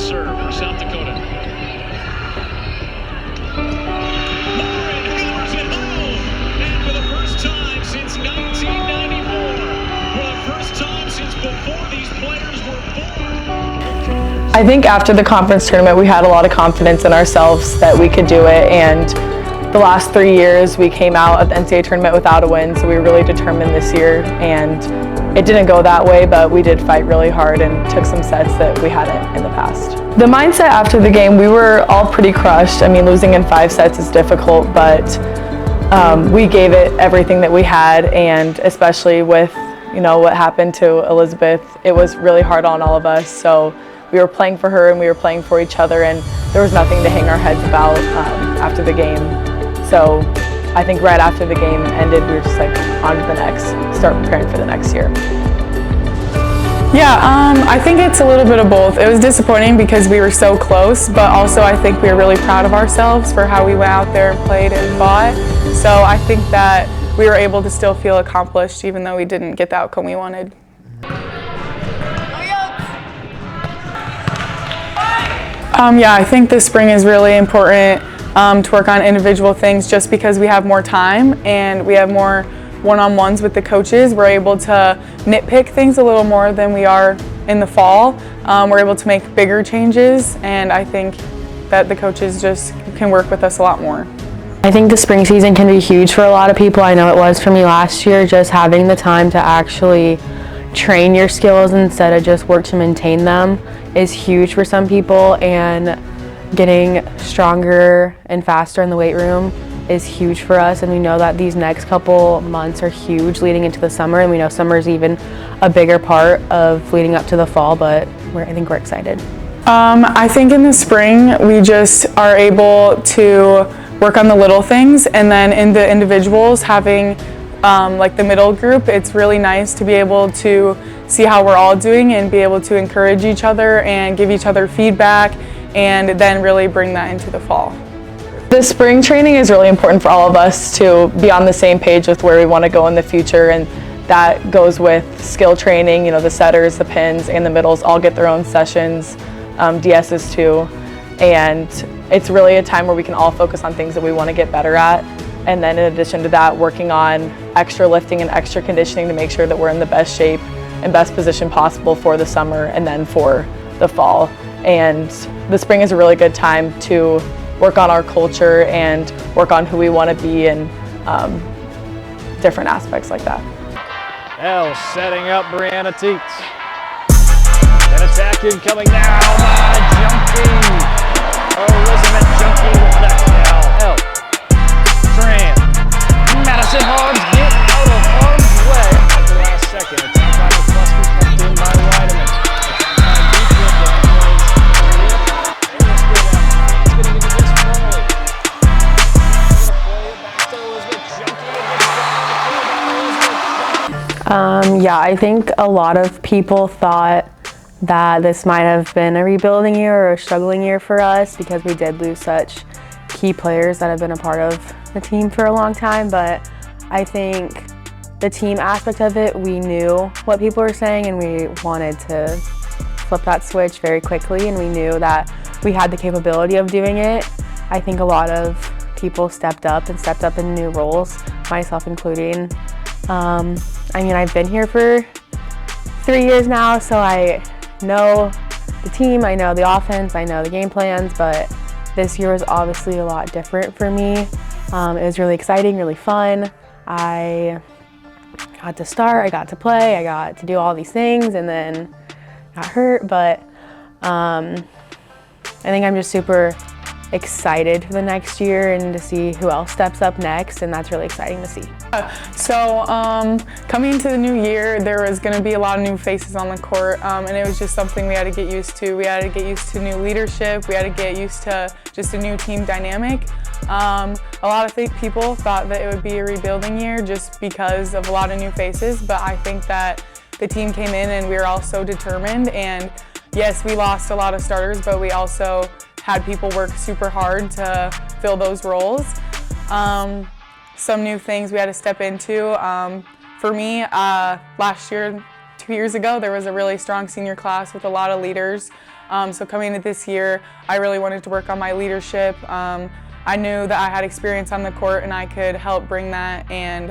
serve for South Dakota. Lauren hammers it home. And for the first time since 1994, for the first time since before these players were born. I think after the conference tournament, we had a lot of confidence in ourselves that we could do it. And the last 3 years, we came out of the NCAA tournament without a win, so we were really determined this year. And it didn't go that way, but we did fight really hard and took some sets that we hadn't in the past. The mindset after the game, we were all pretty crushed. I mean, losing in 5 sets is difficult, but we gave it everything that we had, and especially with what happened to Elizabeth, it was really hard on all of us. So we were playing for her and we were playing for each other, and there was nothing to hang our heads about after the game. So I think right after the game ended, we were just like on to the next, start preparing for the next year. Yeah, I think it's a little bit of both. It was disappointing because we were so close, but also I think we were really proud of ourselves for how we went out there and played and fought. So I think that we were able to still feel accomplished even though we didn't get the outcome we wanted. Yeah, I think this spring is really important to work on individual things just because we have more time and we have more one-on-ones with the coaches. We're able to nitpick things a little more than we are in the fall. We're able to make bigger changes, and I think that the coaches just can work with us a lot more. I think the spring season can be huge for a lot of people. I know it was for me last year. Just having the time to actually train your skills instead of just work to maintain them is huge for some people, and getting stronger and faster in the weight room is huge for us, and we know that these next couple months are huge leading into the summer, and we know summer is even a bigger part of leading up to the fall, but I think we're excited. I think in the spring we just are able to work on the little things, and then in the individuals, having like the middle group, it's really nice to be able to see how we're all doing and be able to encourage each other and give each other feedback, and then really bring that into the fall. The spring training is really important for all of us to be on the same page with where we want to go in the future, and that goes with skill training. The setters, the pins, and the middles all get their own sessions, DSs too, and it's really a time where we can all focus on things that we want to get better at. And then in addition to that, working on extra lifting and extra conditioning to make sure that we're in the best shape and best position possible for the summer and then for the fall. And the spring is a really good time to work on our culture and work on who we want to be, and different aspects like that. Elle setting up Brianna Teets. And attacking, coming now by Junkie. Elizabeth Junkie with that now. Elle. Tran. Madison Hobbs get out of harm's way at the last second. Attack by McCluskey, kept in by Weideman. Yeah, I think a lot of people thought that this might have been a rebuilding year or a struggling year for us because we did lose such key players that have been a part of the team for a long time, but I think the team aspect of it, we knew what people were saying and we wanted to flip that switch very quickly, and we knew that we had the capability of doing it. I think a lot of people stepped up in new roles, myself including. I mean, I've been here for 3 years now, so I know the team, I know the offense, I know the game plans, but this year was obviously a lot different for me. It was really exciting, really fun. I got to start, I got to play, I got to do all these things, and then got hurt, but I think I'm just super excited for the next year and to see who else steps up next, and that's really exciting to see. So coming into the new year, there was going to be a lot of new faces on the court, and it was just something we had to get used to. We had to get used to new leadership. We had to get used to just a new team dynamic. A lot of people thought that it would be a rebuilding year just because of a lot of new faces, but I think that the team came in and we were all so determined, and yes, we lost a lot of starters, but we also had people work super hard to fill those roles. Some new things we had to step into. For me, last year, 2 years ago, there was a really strong senior class with a lot of leaders. So coming into this year, I really wanted to work on my leadership. I knew that I had experience on the court and I could help bring that and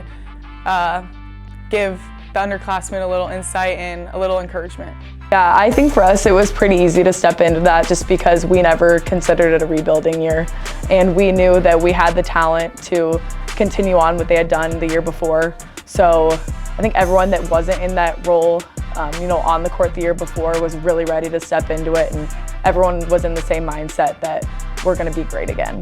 give the underclassmen a little insight and a little encouragement. Yeah, I think for us it was pretty easy to step into that just because we never considered it a rebuilding year. And we knew that we had the talent to continue on what they had done the year before. So I think everyone that wasn't in that role, on the court the year before was really ready to step into it, and everyone was in the same mindset that we're going to be great again.